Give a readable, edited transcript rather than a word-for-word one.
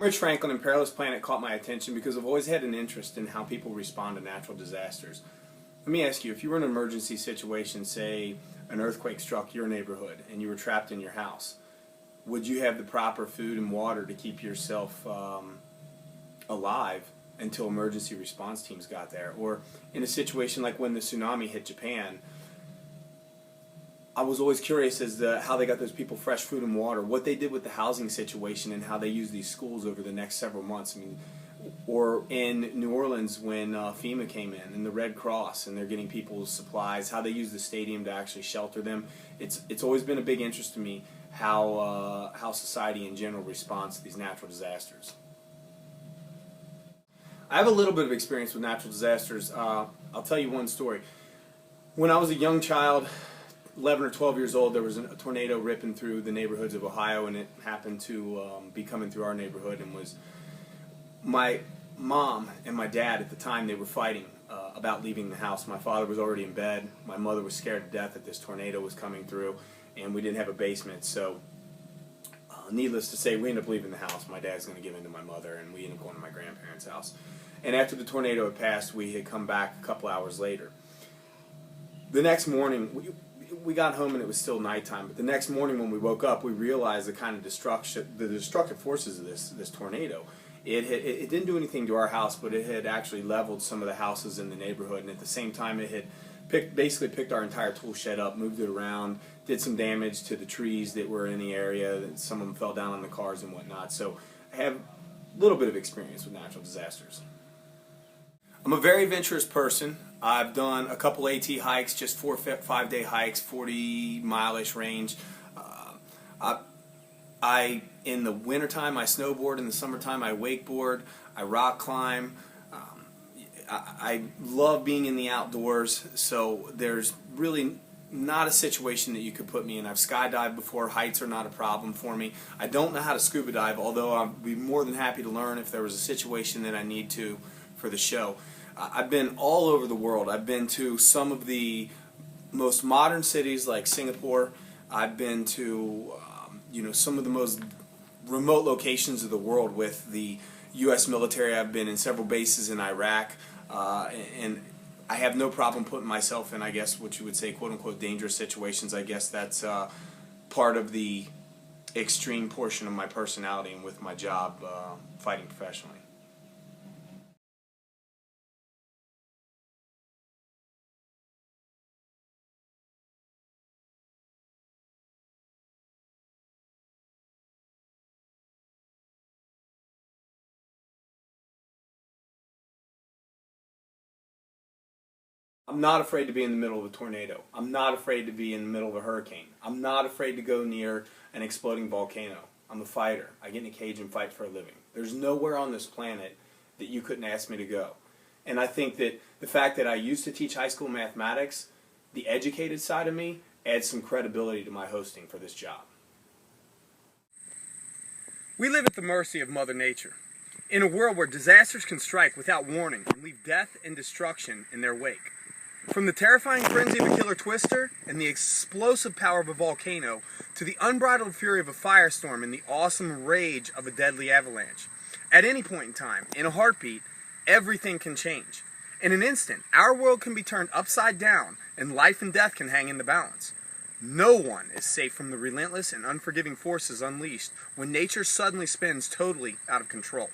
Rich Franklin and Perilous Planet caught my attention because I've always had an interest in how people respond to natural disasters. Let me ask you, if you were in an emergency situation, say an earthquake struck your neighborhood and you were trapped in your house, would you have the proper food and water to keep yourself alive until emergency response teams got there? Or in a situation like when the tsunami hit Japan, I was always curious as to how they got those people fresh food and water, what they did with the housing situation, and how they used these schools over the next several months. I mean, or in New Orleans when FEMA came in and the Red Cross, and they're getting people's supplies, how they use the stadium to actually shelter them. It's always been a big interest to me how society in general responds to these natural disasters. I have a little bit of experience with natural disasters. I'll tell you one story. When I was a young child, 11 or 12 years old, there was a tornado ripping through the neighborhoods of Ohio, and it happened to be coming through our neighborhood, and was my mom and my dad at the time, they were fighting about leaving the house. My father was already in bed. My mother was scared to death that this tornado was coming through, and we didn't have a basement, so needless to say, we ended up leaving the house. My dad's going to give in to my mother, and we ended up going to my grandparents' house. And after the tornado had passed, we had come back a couple hours later. The next morning, we got home and it was still nighttime, but the next morning when we woke up, we realized the kind of destructive forces of this tornado. It didn't do anything to our house, but it had actually leveled some of the houses in the neighborhood, and at the same time it had basically picked our entire tool shed up, moved it around, did some damage to the trees that were in the area. Some of them fell down on the cars and whatnot. So I have a little bit of experience with natural disasters. I'm a very adventurous person. I've done a couple AT hikes, just 4 or 5 day hikes, 40-mile-ish range. In the wintertime, I snowboard. In the summertime, I wakeboard. I rock climb. I love being in the outdoors, so there's really not a situation that you could put me in. I've skydived before. Heights are not a problem for me. I don't know how to scuba dive, although I'd be more than happy to learn if there was a situation that I need to for the show. I've been all over the world. I've been to some of the most modern cities like Singapore. I've been to some of the most remote locations of the world with the U.S. military. I've been in several bases in Iraq, and I have no problem putting myself in, I guess, what you would say, quote-unquote, dangerous situations. I guess that's part of the extreme portion of my personality and with my job fighting professionally. I'm not afraid to be in the middle of a tornado. I'm not afraid to be in the middle of a hurricane. I'm not afraid to go near an exploding volcano. I'm a fighter. I get in a cage and fight for a living. There's nowhere on this planet that you couldn't ask me to go. And I think that the fact that I used to teach high school mathematics, the educated side of me, adds some credibility to my hosting for this job. We live at the mercy of Mother Nature. In a world where disasters can strike without warning and leave death and destruction in their wake. From the terrifying frenzy of a killer twister and the explosive power of a volcano to the unbridled fury of a firestorm and the awesome rage of a deadly avalanche. At any point in time, in a heartbeat, everything can change. In an instant, our world can be turned upside down and life and death can hang in the balance. No one is safe from the relentless and unforgiving forces unleashed when nature suddenly spins totally out of control.